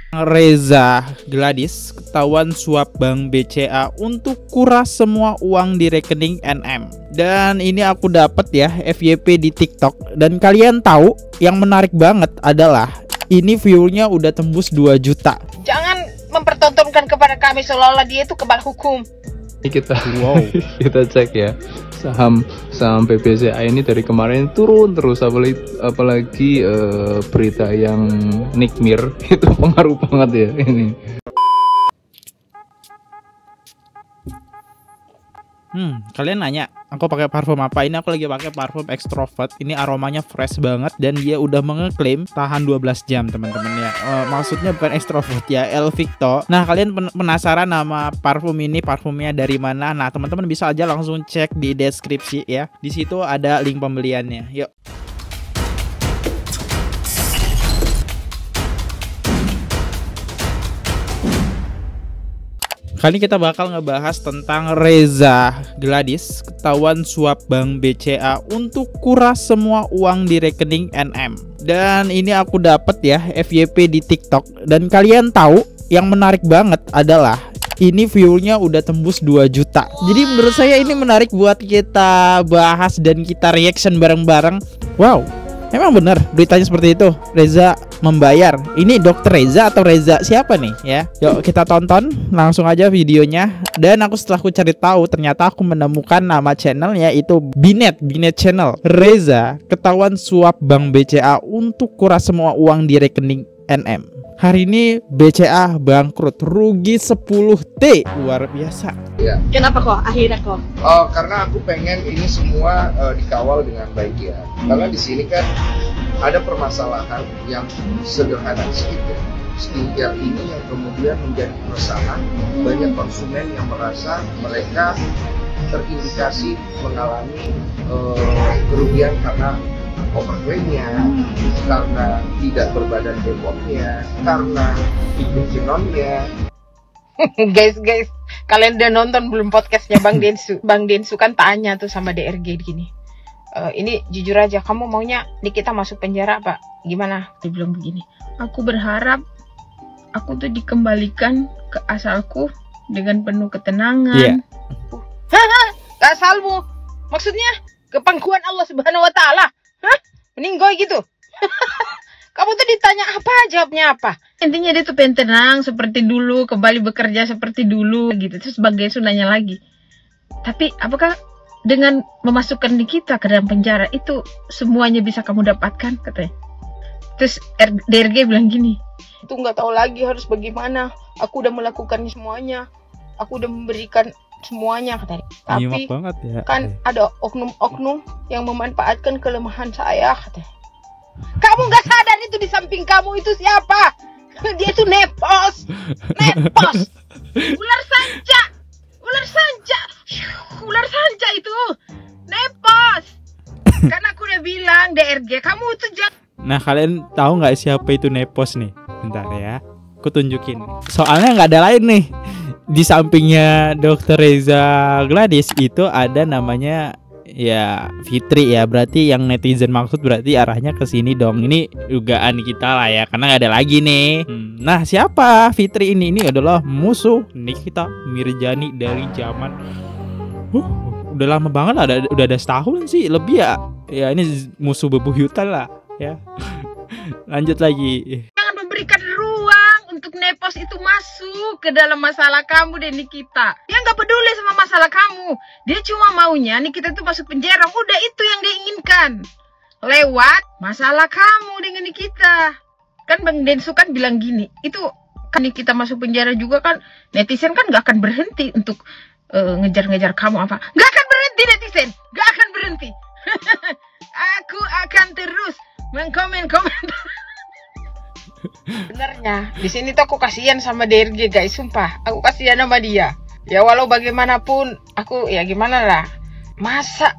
Reza Gladys ketahuan suap Bank BCA untuk kuras semua uang di rekening NM. Dan ini aku dapat ya FYP di TikTok. Dan kalian tahu yang menarik banget adalah ini view-nya udah tembus 2 juta. Jangan mempertontonkan kepada kami seolah-olah dia itu kebal hukum. Ini kita cek ya, saham BBCA ini dari kemarin turun terus, apalagi berita yang Nikmir itu pengaruh banget ya ini. Kalian nanya aku pakai parfum apa? Ini aku lagi pakai parfum Extrovert. Ini aromanya fresh banget dan dia udah mengeklaim tahan 12 jam teman-teman ya. Maksudnya bukan Extrovert ya, El Victo. Nah, kalian penasaran nama parfum ini parfumnya dari mana? Nah, teman-teman bisa aja langsung cek di deskripsi ya. Di situ ada link pembeliannya. Yuk. Kali ini kita bakal ngebahas tentang Reza Gladys ketahuan suap Bank BCA untuk kuras semua uang di rekening NM. Dan ini aku dapat ya FYP di TikTok. Dan kalian tahu yang menarik banget adalah ini view-nya udah tembus 2 juta. Jadi menurut saya ini menarik buat kita bahas dan kita reaction bareng-bareng. Wow, emang bener beritanya seperti itu. Reza membayar. Ini Dokter Reza atau Reza siapa nih ya? Yuk kita tonton langsung aja videonya. Dan setelah aku cari tahu ternyata aku menemukan nama channelnya itu Binet Channel. Reza ketahuan suap Bank BCA untuk kuras semua uang di rekening NM. Hari ini BCA bangkrut, rugi 10T, luar biasa. Ya. Kenapa kok akhirnya kok? Oh, karena aku pengen ini semua dikawal dengan baik ya. Karena di sini kan ada permasalahan yang sederhana sedikit. Skincare ini yang kemudian menjadi keresahan banyak konsumen yang merasa mereka terindikasi mengalami kerugian karena overclaimnya, karena tidak berbadan bepomnya, karena infeksinya. Guys, kalian udah nonton belum podcastnya Bang Densu? Bang Densu kan tanya tuh sama DRG gini. Ini jujur aja, kamu maunya Nikita masuk penjara apa gimana? Dia bilang begini, aku berharap aku tuh dikembalikan ke asalku dengan penuh ketenangan. Asalmu? Maksudnya ke pangkuan Allah Subhanahu Wa Taala? Hah? Meninggoy gitu? Kamu tuh ditanya apa, jawabnya apa? Intinya dia tuh pengen tenang seperti dulu, kembali bekerja seperti dulu gitu. Terus sebagai sunahnya lagi. Tapi apakah dengan memasukkan Nikita ke dalam penjara itu semuanya bisa kamu dapatkan, katanya. Terus DRG bilang gini, itu nggak tahu lagi harus bagaimana. Aku udah melakukan semuanya. Aku udah memberikan semuanya, katanya. Tapi banget ya. Kan ada oknum-oknum yang memanfaatkan kelemahan saya, katanya. Kamu nggak sadar itu di samping kamu itu siapa? Dia itu nepos. Ular sanca itu nepos. Kan aku udah bilang DRG, kamu tuh jangan. Nah, kalian tahu nggak siapa itu nepos nih? Bentar ya, aku tunjukin. Soalnya nggak ada lain nih. Di sampingnya Dokter Reza Gladys itu ada namanya ya Fitri ya. Berarti yang netizen maksud berarti arahnya ke sini dong. Ini dugaan kita lah ya, karena nggak ada lagi nih. Nah, siapa Fitri ini? Ini adalah musuh Nikita Mirzani dari zaman udah lama banget lah, udah ada setahun sih lebih ya. Ya ini musuh bebuyutan lah ya. Lanjut lagi. Jangan memberikan ruang untuk nepos itu masuk ke dalam masalah kamu dan Nikita. Dia nggak peduli sama masalah kamu. Dia cuma maunya Nikita itu masuk penjara. Udah itu yang dia inginkan. Lewat masalah kamu dengan Nikita. Kan Bang Densu kan bilang gini, itu kan Nikita masuk penjara juga kan netizen kan nggak akan berhenti untuk ngejar-ngejar kamu apa. Nggak akan berhenti netizen. Nggak akan berhenti. Aku akan terus mengkomen-komen. Benernya di sini tuh aku kasihan sama DRG guys, sumpah aku kasihan sama dia. Ya walau bagaimanapun aku ya gimana lah, masa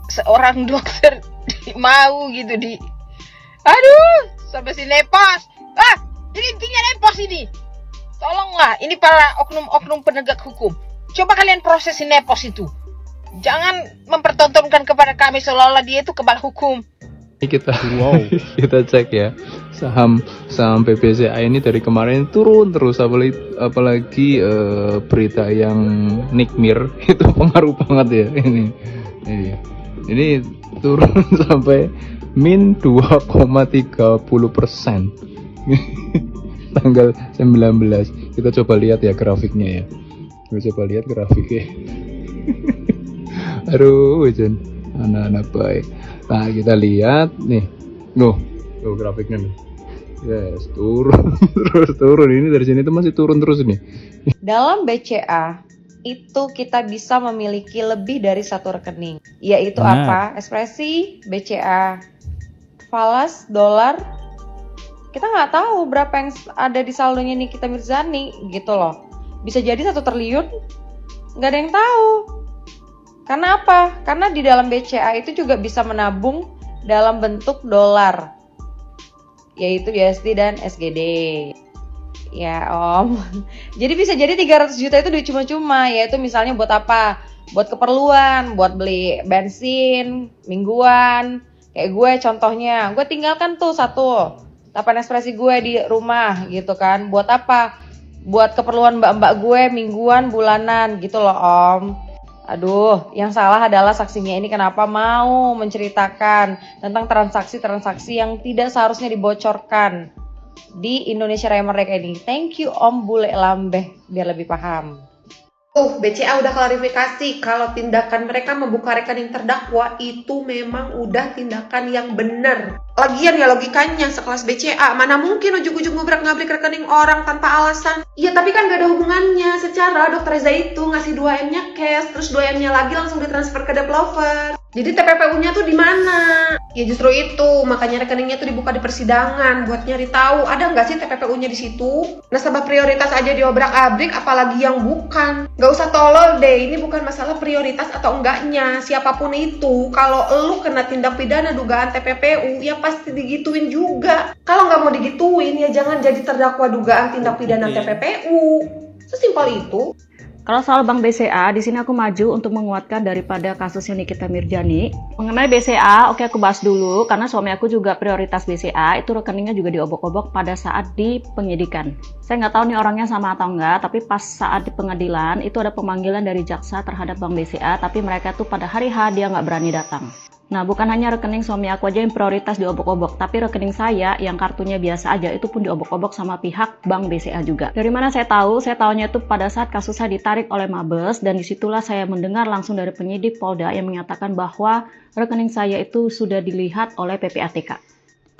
seorang dokter mau gitu sampai si nepos. Jadi intinya nepos ini. Tolonglah ini para oknum-oknum penegak hukum, coba kalian proses si nepos itu. Jangan mempertontonkan kepada kami seolah-olah dia itu kebal hukum. Ini kita cek ya, saham PBCA ini dari kemarin turun terus, apalagi berita yang Nikmir itu pengaruh banget ya ini turun sampai min 2,30% tanggal 19. Kita coba lihat ya grafiknya ya, aduh Jen, anak-anak baik. Nah kita lihat nih, tuh grafiknya nih, yes, turun ini dari sini tuh masih turun terus nih. Dalam BCA itu kita bisa memiliki lebih dari satu rekening, yaitu apa? Ekspresi, BCA, falas, dolar. Kita nggak tahu berapa yang ada di saldonya Nikita Mirzani gitu loh. Bisa jadi 1 triliun, nggak ada yang tahu. Karena apa? Karena di dalam BCA itu juga bisa menabung dalam bentuk dolar, yaitu USD dan SGD. Ya Om. Jadi bisa jadi 300 juta itu duit cuma-cuma, yaitu misalnya buat apa? Buat keperluan, buat beli bensin mingguan. Kayak gue contohnya, gue tinggalkan tuh 1 tapan ekspresi gue di rumah gitu kan. Buat apa? Buat keperluan mbak-mbak gue mingguan, bulanan gitu loh Om. Aduh, yang salah adalah saksinya ini kenapa mau menceritakan tentang transaksi-transaksi yang tidak seharusnya dibocorkan di Indonesia Raya Merdeka ini. Thank you Om Bule Lambeh, biar lebih paham. BCA udah klarifikasi kalau tindakan mereka membuka rekening terdakwa itu memang udah tindakan yang benar. Lagian ya logikanya sekelas BCA, mana mungkin ujung-ujung ngobrak-ngabrik rekening orang tanpa alasan. Iya tapi kan gak ada hubungannya. Secara Dr. Reza itu ngasih 2M-nya cash, terus 2M-nya lagi langsung ditransfer ke developer. Jadi TPPU-nya tuh di mana? Ya justru itu, makanya rekeningnya tuh dibuka di persidangan buat nyari tahu ada nggak sih TPPU-nya di situ. Nasabah prioritas aja diobrak-abrik, apalagi yang bukan. Nggak usah tolol deh, ini bukan masalah prioritas atau enggaknya. Siapapun itu, kalau lu kena tindak pidana dugaan TPPU, ya pasti digituin juga. Kalau nggak mau digituin, ya jangan jadi terdakwa dugaan tindak pidana TPPU. Sesimpel itu. Kalau soal Bank BCA, di sini aku maju untuk menguatkan daripada kasusnya Nikita Mirzani. Mengenai BCA, oke aku bahas dulu, karena suami aku juga prioritas BCA, itu rekeningnya juga diobok-obok pada saat di penyidikan. Saya nggak tahu nih orangnya sama atau enggak, tapi pas saat di pengadilan, itu ada pemanggilan dari jaksa terhadap Bank BCA, tapi mereka tuh pada hari H dia nggak berani datang. Nah, bukan hanya rekening suami aku aja yang prioritas diobok-obok, tapi rekening saya yang kartunya biasa aja itu pun diobok-obok sama pihak Bank BCA juga. Dari mana saya tahu? Saya tahunya itu pada saat kasus saya ditarik oleh Mabes, dan disitulah saya mendengar langsung dari penyidik Polda yang menyatakan bahwa rekening saya itu sudah dilihat oleh PPATK.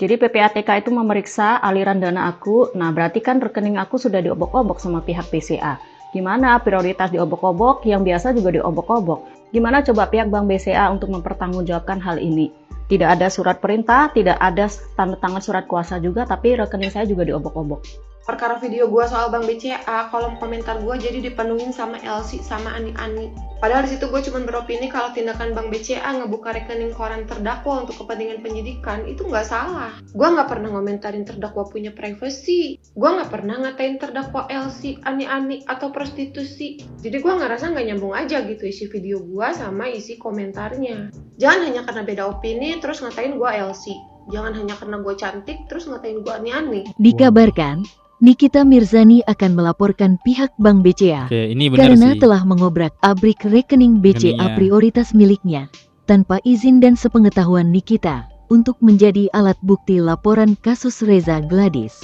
Jadi PPATK itu memeriksa aliran dana aku, nah berarti kan rekening aku sudah diobok-obok sama pihak BCA. Gimana prioritas diobok-obok, yang biasa juga diobok-obok. Gimana coba pihak Bank BCA untuk mempertanggungjawabkan hal ini? Tidak ada surat perintah, tidak ada tanda tangan surat kuasa juga, tapi rekening saya juga diobok-obok. Perkara video gue soal Bank BCA, kolom komentar gue jadi dipenuhin sama Elsie sama Ani-Ani. Padahal di situ gue cuma beropini kalau tindakan Bank BCA ngebuka rekening koran terdakwa untuk kepentingan penyidikan itu nggak salah. Gue nggak pernah ngomentarin terdakwa punya privasi. Gue nggak pernah ngatain terdakwa Elsie, Ani-Ani atau prostitusi. Jadi gue ngerasa nggak nyambung aja gitu isi video gue sama isi komentarnya. Jangan hanya karena beda opini terus ngatain gue Elsie. Jangan hanya karena gue cantik terus ngatain gue Ani-Ani. Dikabarkan Nikita Mirzani akan melaporkan pihak Bank BCA karena telah mengobrak-abrik rekening BCA prioritas miliknya tanpa izin dan sepengetahuan Nikita untuk menjadi alat bukti laporan kasus Reza Gladys.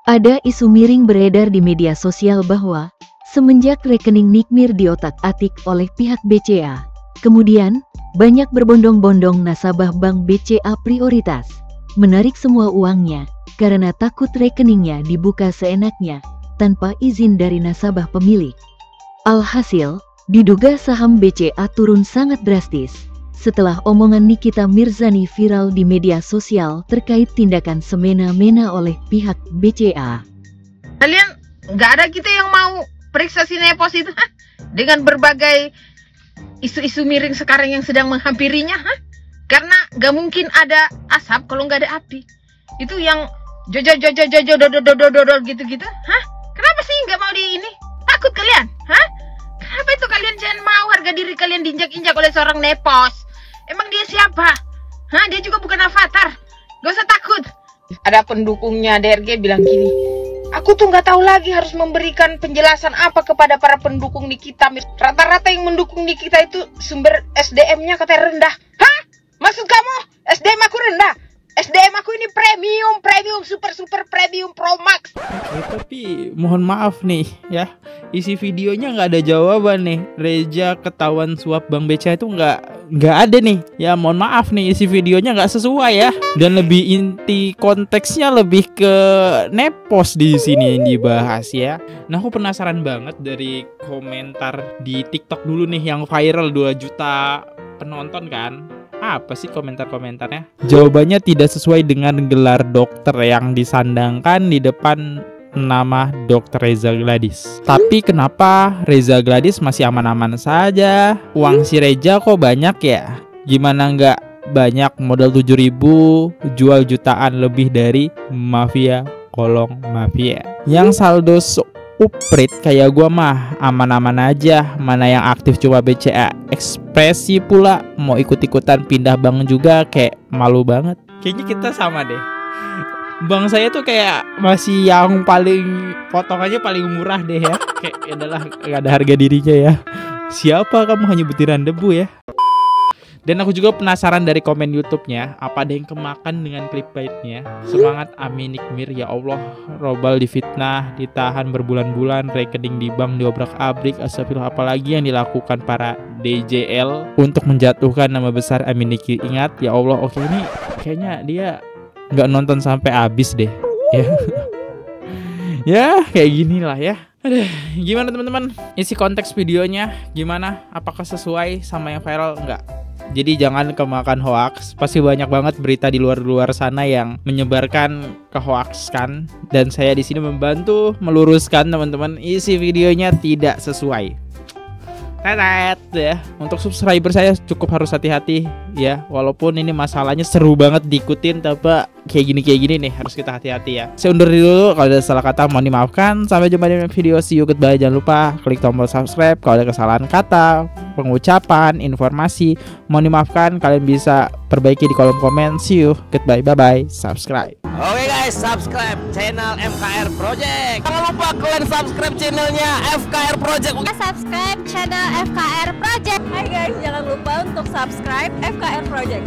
Ada isu miring beredar di media sosial bahwa semenjak rekening Nikmir diotak-atik oleh pihak BCA, kemudian banyak berbondong-bondong nasabah Bank BCA prioritas menarik semua uangnya karena takut rekeningnya dibuka seenaknya tanpa izin dari nasabah pemilik. Alhasil, diduga saham BCA turun sangat drastis setelah omongan Nikita Mirzani viral di media sosial terkait tindakan semena-mena oleh pihak BCA. Kalian nggak ada gitu yang mau periksa si Nepos itu dengan berbagai isu-isu miring sekarang yang sedang menghampirinya? Karena nggak mungkin ada asap kalau nggak ada api. Itu yang jojo gitu-gitu. Kenapa sih nggak mau di ini? Takut kalian? Kenapa itu kalian jangan mau harga diri kalian diinjak-injak oleh seorang Nepos? Emang dia siapa? Hah, dia juga bukan avatar. Gak usah takut. Ada pendukungnya DRG bilang gini, aku tuh nggak tahu lagi harus memberikan penjelasan apa kepada para pendukung Nikita. Rata-rata yang mendukung Nikita itu sumber SDM-nya katanya rendah. Hah? Maksud kamu SDM aku rendah? SDM aku ini premium, super premium Pro Max. Tapi mohon maaf nih ya, isi videonya nggak ada jawaban nih. Reza ketahuan suap Bang BCA itu nggak ada nih. Ya mohon maaf nih, isi videonya nggak sesuai ya. Dan lebih inti konteksnya lebih ke nepos di sini yang dibahas ya. Nah aku penasaran banget dari komentar di TikTok dulu nih yang viral 2 juta penonton kan. Apa sih komentar-komentarnya? Jawabannya tidak sesuai dengan gelar dokter yang disandangkan di depan nama Dr. Reza Gladys. Tapi kenapa Reza Gladys masih aman-aman saja? Uang si Reza kok banyak ya? Gimana nggak banyak modal 7.000 jual jutaan lebih dari mafia kolong mafia? Yang saldo uprit kayak gua mah aman-aman aja. Mana yang aktif cuma BCA Ekspresi pula mau ikut-ikutan pindah bank juga kayak malu banget. Kayaknya kita sama deh. Bank saya tuh kayak masih yang paling potongannya paling murah deh ya. Kayak adalah gak ada harga dirinya ya. Siapa kamu, hanya butiran debu ya. Dan aku juga penasaran dari komen YouTube-nya, apa ada yang kemakan dengan clickbait-nya? Semangat Amin Nikmir, ya Allah. Robal difitnah, ditahan berbulan-bulan, rekening di bank diobrak-abrik. Astagfirullah, apalagi yang dilakukan para DJL untuk menjatuhkan nama besar Amin Nikmir. Ingat ya Allah, oke ini kayaknya dia nggak nonton sampai habis deh. Ya, ya kayak gini lah ya. Aduh, gimana teman-teman? Isi konteks videonya gimana? Apakah sesuai sama yang viral? Enggak. Jadi jangan kemakan hoax. Pasti banyak banget berita di luar sana yang menyebarkan kehoaxkan, dan saya di sini membantu meluruskan teman-teman. Isi videonya tidak sesuai. Tetet ya. Untuk subscriber saya cukup harus hati-hati ya. Walaupun ini masalahnya seru banget diikutin, tapi kayak gini nih harus kita hati-hati ya. Saya undur dulu, kalau ada salah kata mohon dimaafkan. Sampai jumpa di video, see you, goodbye. Jangan lupa klik tombol subscribe. Kalau ada kesalahan kata, pengucapan, informasi mohon dimaafkan. Kalian bisa perbaiki di kolom komen. See you, goodbye, bye-bye. Subscribe. Oke guys, subscribe channel FKR Project. Jangan lupa kalian subscribe channelnya FKR Project. Subscribe channel FKR Project. Hai guys, jangan lupa untuk subscribe FKR Project.